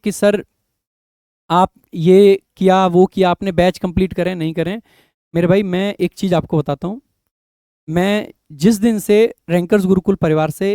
कि सर आप ये किया वो किया, आपने बैच कंप्लीट करें नहीं करें, मेरे भाई मैं एक चीज़ आपको बताता हूँ। मैं जिस दिन से रैंकर्स गुरुकुल परिवार से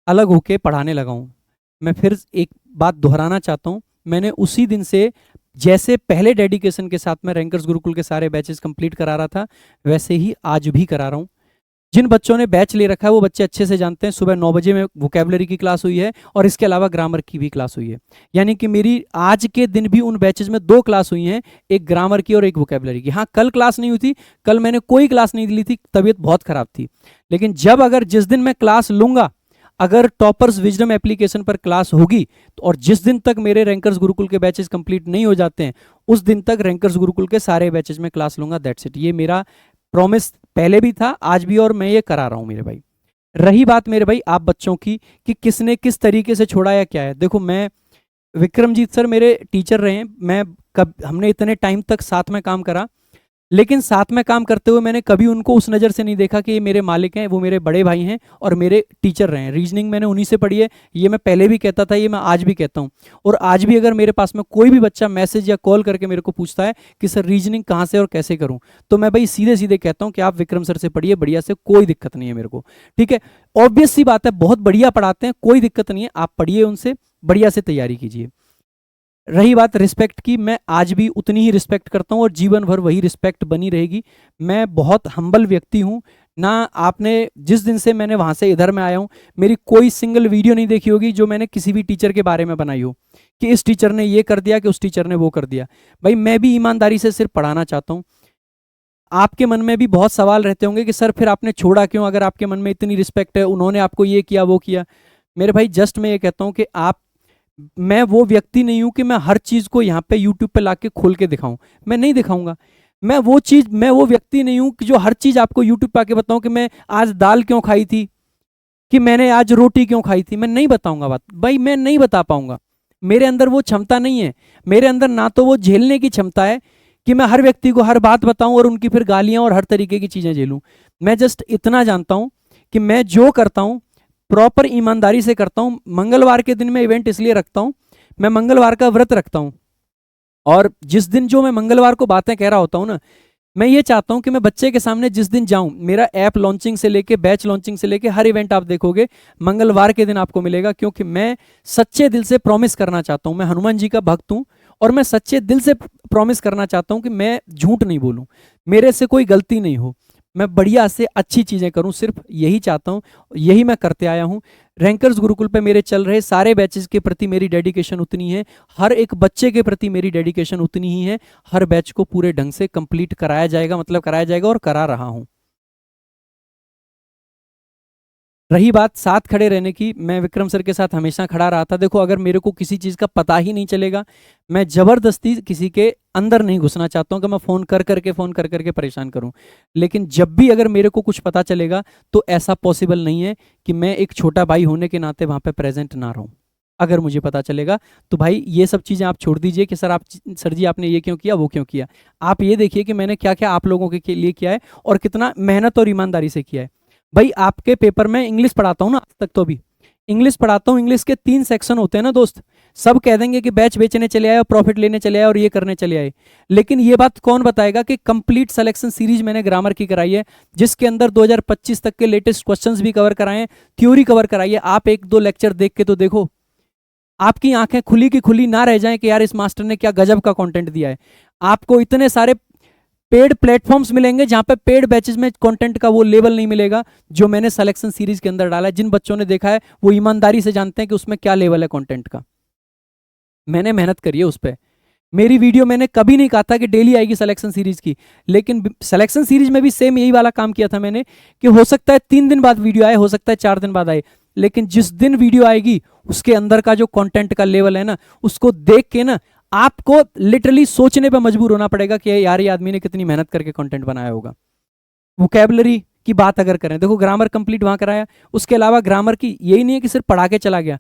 अलग होके पढ़ाने लगा हूँ, मैं फिर एक बात दोहराना चाहता हूँ। मैंने उसी दिन से, जैसे पहले डेडिकेशन के साथ मैं रैंकर्स गुरुकुल के सारे बैचेस कंप्लीट करा रहा था, वैसे ही आज भी करा रहा हूँ। जिन बच्चों ने बैच ले रखा है वो बच्चे अच्छे से जानते हैं, सुबह 9 बजे में वोकेबलरी की क्लास हुई है और इसके अलावा ग्रामर की भी क्लास हुई है। यानी कि मेरी आज के दिन भी उन बैचेज में 2 क्लास हुई हैं, एक ग्रामर की और एक वोकेबलरी की। हाँ, कल क्लास नहीं हुई थी, कल मैंने कोई क्लास नहीं ली थी, तबीयत बहुत खराब थी। लेकिन जब अगर जिस दिन मैं क्लास लूंगा, अगर टॉपर्स विजडम एप्लीकेशन पर क्लास होगी, तो और जिस दिन तक मेरे रैंकर्स गुरुकुल के बैचेस कंप्लीट नहीं हो जाते हैं, उस दिन तक रैंकर्स गुरुकुल के सारे बैचेज में क्लास लूंगा। That's it. ये मेरा प्रॉमिस पहले भी था, आज भी, और मैं ये करा रहा हूं मेरे भाई। रही बात मेरे भाई आप बच्चों की कि किसने किस तरीके से छोड़ा या क्या है, देखो मैं, विक्रमजीत सर मेरे टीचर रहे हैं, मैं कब हमने इतने टाइम तक साथ में काम करा, लेकिन साथ में काम करते हुए मैंने कभी उनको उस नज़र से नहीं देखा कि ये मेरे मालिक हैं, वो मेरे बड़े भाई हैं और मेरे टीचर रहे हैं। रीजनिंग मैंने उन्हीं से पढ़ी है, ये मैं पहले भी कहता था, ये मैं आज भी कहता हूँ। और आज भी अगर मेरे पास में कोई भी बच्चा मैसेज या कॉल करके मेरे को पूछता है कि सर रीजनिंग कहाँ से और कैसे करूँ, तो मैं भाई सीधे सीधे कहता हूँ कि आप विक्रम सर से पढ़िए, बढ़िया से, कोई दिक्कत नहीं है मेरे को। ठीक है, ऑब्वियस सी बात है, बहुत बढ़िया पढ़ाते हैं, कोई दिक्कत नहीं है, आप पढ़िए उनसे, बढ़िया से तैयारी कीजिए। रही बात रिस्पेक्ट की, मैं आज भी उतनी ही रिस्पेक्ट करता हूँ और जीवन भर वही रिस्पेक्ट बनी रहेगी। मैं बहुत हम्बल व्यक्ति हूँ ना। आपने जिस दिन से मैंने वहाँ से इधर में आया हूँ, मेरी कोई सिंगल वीडियो नहीं देखी होगी जो मैंने किसी भी टीचर के बारे में बनाई हो कि इस टीचर ने ये कर दिया, कि उस टीचर ने वो कर दिया। भाई मैं भी ईमानदारी से सिर्फ पढ़ाना चाहता हूँ। आपके मन में भी बहुत सवाल रहते होंगे कि सर फिर आपने छोड़ा क्यों, अगर आपके मन में इतनी रिस्पेक्ट है, उन्होंने आपको ये किया वो किया। मेरे भाई जस्ट मैं ये कहता हूँ कि आप, मैं वो व्यक्ति नहीं हूं कि मैं हर चीज को यहाँ पे यूट्यूब पे लाके खोल के दिखाऊं, मैं नहीं दिखाऊंगा। मैं वो व्यक्ति नहीं हूं कि जो हर चीज आपको यूट्यूब पे आके बताऊं कि मैं आज दाल क्यों खाई थी, कि मैंने आज रोटी क्यों खाई थी। मैं नहीं बताऊंगा बात, भाई मैं नहीं बता पाऊंगा, मेरे अंदर वो क्षमता नहीं है। मेरे अंदर ना तो वो झेलने की क्षमता है कि मैं हर व्यक्ति को हर बात बताऊं और उनकी फिर गालियां और हर तरीके की चीजें झेलूं। मैं जस्ट इतना जानता हूं कि मैं जो करता हूं प्रॉपर ईमानदारी से करता हूं। मंगलवार के दिन में इवेंट इसलिए रखता हूं, मैं मंगलवार का व्रत रखता हूं, और जिस दिन जो मैं मंगलवार को बातें कह रहा होता हूं ना, मैं ये चाहता हूं कि मैं बच्चे के सामने जिस दिन जाऊं, मेरा ऐप लॉन्चिंग से लेके बैच लॉन्चिंग से लेके हर इवेंट आप देखोगे मंगलवार के दिन आपको मिलेगा, क्योंकि मैं सच्चे दिल से प्रॉमिस करना चाहता हूं। मैं हनुमान जी का भक्त हूं और मैं सच्चे दिल से प्रॉमिस करना चाहता हूं कि मैं झूठ नहीं बोलूं, मेरे से कोई गलती नहीं हो, मैं बढ़िया से अच्छी चीज़ें करूं, सिर्फ यही चाहता हूं, यही मैं करते आया हूं। रैंकर्स गुरुकुल पे मेरे चल रहे सारे बैचेस के प्रति मेरी डेडिकेशन उतनी है, हर एक बच्चे के प्रति मेरी डेडिकेशन उतनी ही है। हर बैच को पूरे ढंग से कंप्लीट कराया जाएगा, मतलब कराया जाएगा और करा रहा हूं। रही बात साथ खड़े रहने की, मैं विक्रम सर के साथ हमेशा खड़ा रहा था। देखो अगर मेरे को किसी चीज़ का पता ही नहीं चलेगा, मैं ज़बरदस्ती किसी के अंदर नहीं घुसना चाहता हूँ कि मैं फ़ोन कर करके परेशान करूँ। लेकिन जब भी अगर मेरे को कुछ पता चलेगा तो ऐसा पॉसिबल नहीं है कि मैं एक छोटा भाई होने के नाते वहाँ पे प्रेजेंट ना रहूँ। अगर मुझे पता चलेगा तो भाई ये सब चीज़ें आप छोड़ दीजिए कि सर जी आपने ये क्यों किया वो क्यों किया। आप ये देखिए कि मैंने क्या क्या आप लोगों के लिए किया है और कितना मेहनत और ईमानदारी से किया है। भाई आपके पेपर में इंग्लिश पढ़ाता हूँ ना, आज तक तो अभी इंग्लिश पढ़ाता हूँ। इंग्लिश के 3 सेक्शन होते हैं ना दोस्त, सब कह देंगे कि बैच बेचने चले आए और प्रॉफिट लेने चले आए और ये करने चले आए, लेकिन ये बात कौन बताएगा कि कंप्लीट सिलेक्शन सीरीज मैंने ग्रामर की कराई है, जिसके अंदर 2025 तक के लेटेस्ट क्वेश्चंस भी कवर कराए हैं, थ्योरी कवर कराई है। आप 1-2 लेक्चर देख के तो देखो, आपकी आंखें खुली की खुली ना रह जाएं कि यार इस मास्टर ने क्या गजब का कंटेंट दिया है। आपको इतने सारे पेड प्लेटफॉर्म्स मिलेंगे जहां पे पेड बैचेस में कंटेंट का वो लेवल नहीं मिलेगा जो मैंने सिलेक्शन सीरीज के अंदर डाला है। जिन बच्चों ने देखा है वो ईमानदारी से जानते हैं कि उसमें क्या लेवल है कंटेंट का। मैंने मेहनत करी है उस पर। मेरी वीडियो मैंने कभी नहीं कहा था कि डेली आएगी सिलेक्शन सीरीज की, लेकिन सिलेक्शन सीरीज में भी सेम यही वाला काम किया था मैंने कि हो सकता है 3 दिन बाद वीडियो आए, हो सकता है 4 दिन बाद आए, लेकिन जिस दिन वीडियो आएगी उसके अंदर का जो कंटेंट का लेवल है ना, उसको देख के ना आपको लिटरली सोचने पे मजबूर होना पड़ेगा कि यार ये आदमी ने कितनी मेहनत करके कंटेंट बनाया होगा। वोकैबुलरी की बात अगर करें, देखो ग्रामर कंप्लीट वहां कराया, उसके अलावा ग्रामर की यही नहीं है कि सिर्फ पढ़ा के चला गया,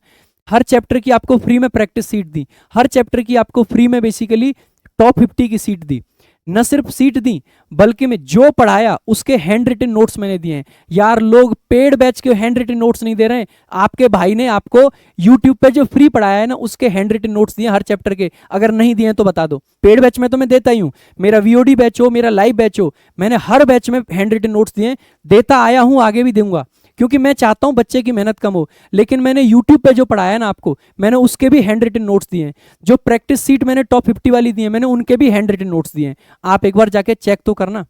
हर चैप्टर की आपको फ्री में प्रैक्टिस सीट दी, हर चैप्टर की आपको फ्री में बेसिकली टॉप 50 की सीट दी। न सिर्फ सीट दी, बल्कि मैं जो पढ़ाया उसके हैंड रिटन नोट्स मैंने दिए हैं। यार लोग पेड बैच के हैंड रिटन नोट्स नहीं दे रहे हैं, आपके भाई ने आपको यूट्यूब पे जो फ्री पढ़ाया है ना उसके हैंड रिटन नोट्स दिए हर चैप्टर के। अगर नहीं दिए तो बता दो। पेड बैच में तो मैं देता ही हूं, मेरा वीओडी बैच हो, मेरा लाइव बैच हो, मैंने हर बैच में हैंड रिटन नोट्स दिए, देता आया हूं, आगे भी दूंगा, क्योंकि मैं चाहता हूं बच्चे की मेहनत कम हो। लेकिन मैंने यूट्यूब पे जो पढ़ाया ना आपको, मैंने उसके भी हैंड रिटन नोट्स दिए हैं। जो प्रैक्टिस सीट मैंने टॉप 50 वाली दी है, मैंने उनके भी हैंड रिटन नोट्स दिए हैं। आप एक बार जाके चेक तो करना,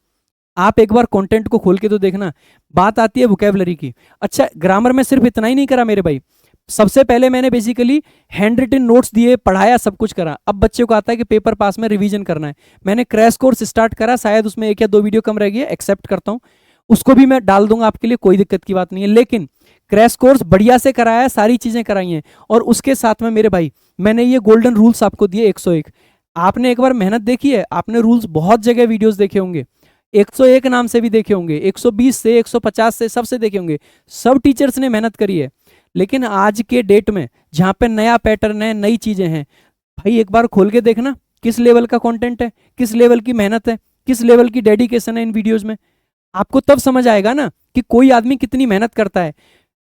आप एक बार कंटेंट को खोल के तो देखना। बात आती है वोकैबुलरी की। अच्छा, ग्रामर में सिर्फ इतना ही नहीं करा मेरे भाई, सबसे पहले मैंने बेसिकली हैंड रिटन नोट्स दिए, पढ़ाया, सब कुछ करा। अब बच्चे को आता है कि पेपर पास में रिवीजन करना है, मैंने क्रैश कोर्स स्टार्ट करा, शायद उसमें 1 या 2 वीडियो कम रह गई है, एक्सेप्ट करता हूं, उसको भी मैं डाल दूंगा आपके लिए, कोई दिक्कत की बात नहीं है। लेकिन क्रैश कोर्स बढ़िया से कराया, सारी चीजें कराई हैं। और उसके साथ में मेरे भाई मैंने ये गोल्डन रूल्स आपको दिए 101। आपने एक बार मेहनत देखी है, आपने रूल्स बहुत जगह वीडियोस देखे होंगे, 101 नाम से भी देखे होंगे, 120 से 150 से सबसे देखे होंगे, सब टीचर्स ने मेहनत करी है। लेकिन आज के डेट में जहां पे नया पैटर्न है, नई चीजें हैं, भाई एक बार खोल के देखना किस लेवल का कंटेंट है, किस लेवल की मेहनत है, किस लेवल की डेडिकेशन है इन वीडियोस में। आपको तब समझ आएगा ना कि कोई आदमी कितनी मेहनत करता है।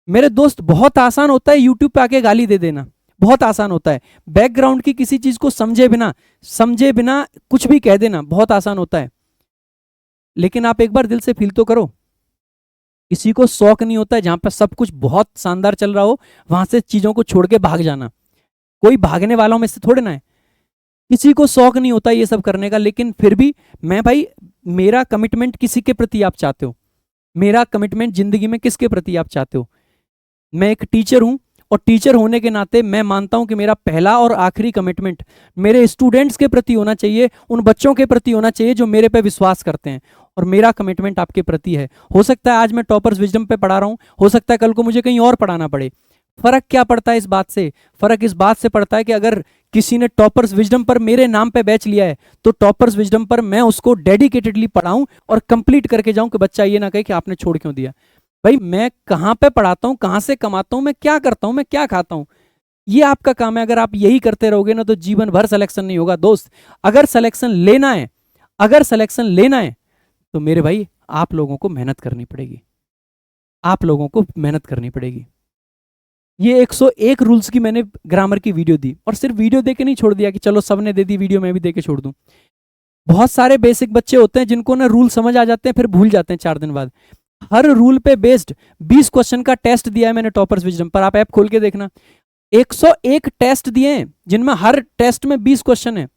मेरे दोस्त, बहुत आसान होता है यूट्यूब पे आके गाली दे देना, बहुत आसान होता है। बैकग्राउंड की किसी चीज को समझे बिना कुछ भी कह देना बहुत आसान होता है। लेकिन आप एक बार दिल से फील तो करो। किसी को शौक नहीं होता है जहां पर सब कुछ बहुत शानदार चल रहा हो वहां से चीजों को छोड़ के भाग जाना। कोई भागने वालों में से थोड़े ना है, किसी को शौक नहीं होता ये सब करने का। लेकिन फिर भी मैं भाई, मेरा कमिटमेंट किसी के प्रति आप चाहते हो, मेरा कमिटमेंट जिंदगी में किसके प्रति आप चाहते हो। मैं एक टीचर हूं, और टीचर होने के नाते मैं मानता हूं कि मेरा पहला और आखिरी कमिटमेंट मेरे स्टूडेंट्स के प्रति होना चाहिए, उन बच्चों के प्रति होना चाहिए जो मेरे पे विश्वास करते हैं। और मेरा कमिटमेंट आपके प्रति है। हो सकता है आज मैं टॉपर्स विजडम पे पढ़ा रहा हूं, हो सकता है कल को मुझे कहीं और पढ़ाना पड़े। फर्क क्या पड़ता है इस बात से? फर्क इस बात से पड़ता है कि अगर किसी ने टॉपर्स विजडम पर मेरे नाम पे बैच लिया है, तो टॉपर्स विजडम पर मैं उसको डेडिकेटेडली पढ़ाऊं और कंप्लीट करके जाऊं, कि बच्चा ये ना कहे कि आपने छोड़ क्यों दिया। भाई मैं कहां पे पढ़ाता हूं, कहां से कमाता हूं, मैं क्या करता हूं, मैं क्या खाता हूं, ये आपका काम है। अगर आप यही करते रहोगे ना तो जीवन भर सिलेक्शन नहीं होगा दोस्त। अगर सिलेक्शन लेना है, अगर सिलेक्शन लेना है तो मेरे भाई आप लोगों को मेहनत करनी पड़ेगी, आप लोगों को मेहनत करनी पड़ेगी। ये 101 रूल्स की मैंने ग्रामर की वीडियो दी, और सिर्फ वीडियो देके नहीं छोड़ दिया कि चलो सबने दे दी वीडियो मैं भी देके छोड़ दूं। बहुत सारे बेसिक बच्चे होते हैं जिनको ना रूल समझ आ जाते हैं फिर भूल जाते हैं 4 दिन बाद। हर रूल पे बेस्ड 20 क्वेश्चन का टेस्ट दिया है मैंने टॉपर्स विजडम पर, आप ऐप खोल के देखना। 101 टेस्ट दिए हैं जिनमें हर टेस्ट में 20 क्वेश्चन है।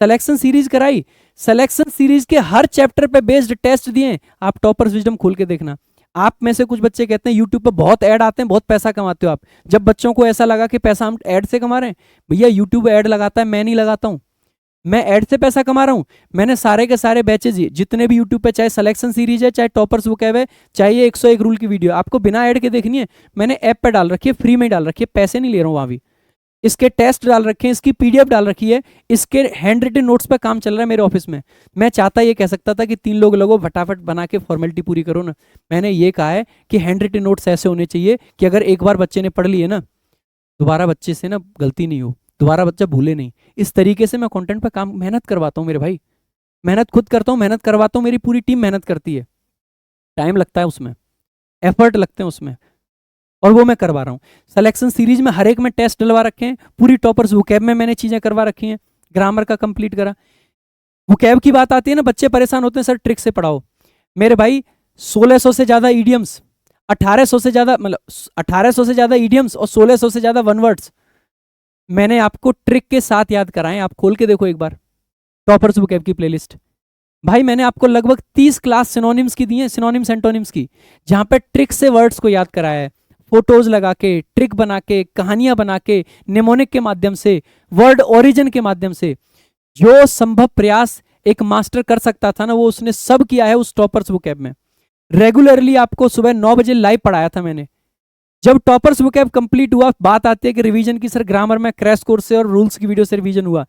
सिलेक्शन सीरीज कराई, सिलेक्शन सीरीज के हर चैप्टर पे बेस्ड टेस्ट दिए, आप टॉपर्स विजडम खोल के देखना। आप में से कुछ बच्चे कहते हैं यूट्यूब पे बहुत ऐड आते हैं, बहुत पैसा कमाते हो आप। जब बच्चों को ऐसा लगा कि पैसा हम ऐड से कमा रहे हैं, भैया यूट्यूब ऐड लगाता है, मैं नहीं लगाता हूं, मैं ऐड से पैसा कमा रहा हूं। मैंने सारे के सारे बैचेज जितने भी यूट्यूब पे, चाहे सिलेक्शन सीरीज है, चाहे टॉपर्स वोकैब है, चाहे ये 101 रूल की वीडियो, आपको बिना ऐड के देखनी है, मैंने ऐप पे डाल रखी है, फ्री में डाल रखी है, पैसे नहीं ले रहा हूं वहां भी। इसके टेस्ट डाल रखे हैं, इसकी पीडीएफ डाल रखी है, इसके हैंड रिटन नोट्स पे काम चल रहा है मेरे ऑफिस में। मैं चाहता ये कह सकता था कि 3 लोग लगो फटाफट बना के फॉर्मेलिटी पूरी करो ना। मैंने ये कहा है कि हैंड रिटन नोट्स ऐसे होने चाहिए कि अगर एक बार बच्चे ने पढ़ लिए ना, दोबारा बच्चे से ना गलती नहीं हो, दोबारा बच्चा भूले नहीं। इस तरीके से मैं कंटेंट पे काम मेहनत करवाता हूँ मेरे भाई, मेहनत खुद करता हूँ, मेहनत करवाता हूँ, मेरी पूरी टीम मेहनत करती है, टाइम लगता है उसमें, एफर्ट लगते हैं उसमें, और वो मैं करवा रहा हूँ। सिलेक्शन सीरीज में हर एक में टेस्ट डलवा रखे हैं, पूरी टॉपर्स वोकैब में मैंने चीजें करवा रखी हैं, ग्रामर का कंप्लीट करा। वोकैब की बात आती है ना, बच्चे परेशान होते हैं सर ट्रिक से पढ़ाओ। मेरे भाई 1600 से ज्यादा ईडियम्स, 1800 से ज्यादा, मतलब 1800 से ज्यादा ईडियम्स और 1600 से ज्यादा वन वर्ड्स मैंने आपको ट्रिक के साथ याद कराएं। आप खोल के देखो एक बार टॉपर्स वोकैब की प्लेलिस्ट। भाई मैंने आपको लगभग 30 क्लास सिनोनिम्स की दी है, सिनोनिम्स एंटोनिम्स की, जहां पे ट्रिक से वर्ड्स को याद कराया है, फोटोज लगा के, ट्रिक बना के, कहानियां बना के, नेमोनिक के माध्यम से, वर्ड ओरिजिन के माध्यम से। जो संभव प्रयास एक मास्टर कर सकता था ना, वो उसने सब किया है उस टॉपर्स वोकैब में। रेगुलरली आपको सुबह 9 बजे लाइव पढ़ाया था मैंने। जब टॉपर्स वोकैब कंप्लीट हुआ, बात आती है कि रिवीजन की, सर ग्रामर में क्रैश कोर्स से और रूल्स की वीडियो से रिवीजन हुआ,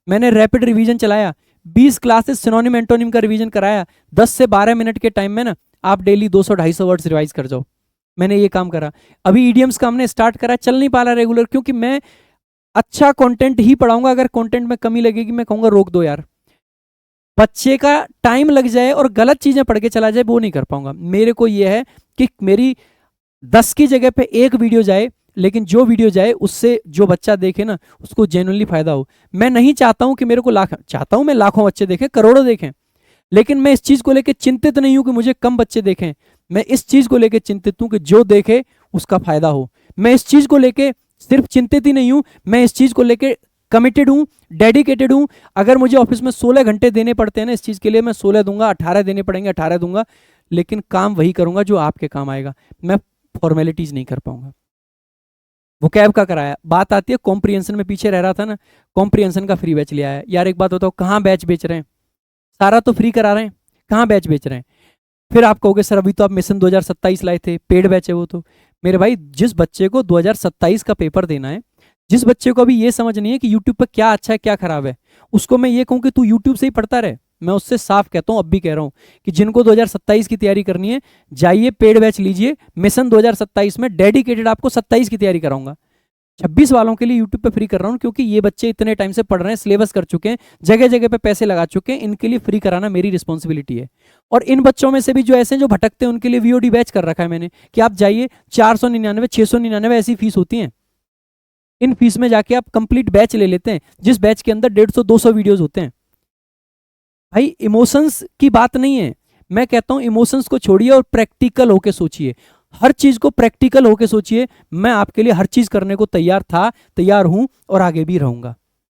मैंने रैपिड रिवीजन चलाया, 20 क्लासेस सिनोनिम एंटोनिम का रिवीजन कराया, 10 से 12 मिनट के टाइम में ना आप डेली 200-250 वर्ड्स रिवाइज कर जाओ। मैंने ये काम करा। अभी ईडियम्स का हमने स्टार्ट करा, चल नहीं पा रहा रेगुलर, क्योंकि मैं अच्छा कंटेंट ही पढ़ाऊंगा। अगर कंटेंट में कमी लगेगी मैं कहूंगा रोक दो यार, बच्चे का टाइम लग जाए और गलत चीजें पढ़ के चला जाए, वो नहीं कर पाऊंगा। मेरे को ये है कि मेरी 10 की जगह पे एक वीडियो जाए, लेकिन जो वीडियो जाए उससे जो बच्चा देखे ना उसको जेन्युइनली फायदा हो। मैं नहीं चाहता हूं कि मेरे को चाहता हूं मैं लाखों बच्चे देखें, करोड़ों देखें, लेकिन मैं इस चीज को लेकर चिंतित नहीं हूं कि मुझे कम बच्चे देखें। मैं इस चीज को लेकर चिंतित हूं कि जो देखे उसका फायदा हो। मैं इस चीज को लेकर सिर्फ चिंतित ही नहीं हूं, मैं इस चीज को लेकर कमिटेड हूं, डेडिकेटेड हूं। अगर मुझे ऑफिस में 16 घंटे देने पड़ते हैं ना इस चीज के लिए, मैं 16 दूंगा, 18 देने पड़ेंगे 18 दूंगा, लेकिन काम वही करूंगा जो आपके काम आएगा। मैं फॉर्मेलिटीज नहीं कर पाऊंगा। वो कैब का कराया, बात आती है कॉम्प्रिहेंशन में पीछे रह रहा था ना, कॉम्प्रिहेंशन का फ्री बैच लिया है। यार एक बात बताओ, कहाँ बैच बेच रहे हैं? सारा तो फ्री करा रहे हैं, कहाँ बैच बेच रहे हैं? फिर आप कहोगे सर अभी तो आप मिशन 2027 लाए थे, पेड बैच है वो तो। मेरे भाई जिस बच्चे को 2027 का पेपर देना है, जिस बच्चे को अभी ये समझ नहीं है कि यूट्यूब पर क्या अच्छा है क्या खराब है, उसको मैं ये कहूँ कि तू यूट्यूब से ही पढ़ता रहे, मैं उससे साफ कहता हूँ, अब भी कह रहा हूँ कि जिनको 2027 की तैयारी करनी है जाइए पेड बैच लीजिए। मिशन 2027 में डेडिकेटेड आपको 27 की तैयारी कराऊंगा। 26 वालों के लिए यूट्यूब पे फ्री कर रहा हूँ, क्योंकि ये बच्चे इतने टाइम से पढ़ रहे हैं, सिलेबस कर चुके हैं, जगह जगह पे पैसे लगा चुके हैं, इनके लिए फ्री कराना मेरी रिस्पॉन्सिबिलिटी है। और इन बच्चों में से भी जो ऐसे हैं जो भटकते हैं उनके लिए वीओडी बैच कर रखा है मैंने, कि आप जाइए 499 699 ऐसी फीस होती है, इन फीस में जाके आप कंप्लीट बैच ले लेते हैं, जिस बैच के अंदर 150 200 वीडियोज होते हैं। भाई इमोशंस की बात नहीं है, मैं कहता हूं इमोशंस को छोड़िए और प्रैक्टिकल होके सोचिए, हर चीज को प्रैक्टिकल होके सोचिए। मैं आपके लिए हर चीज करने को तैयार था, तैयार हूं और आगे भी रहूंगा।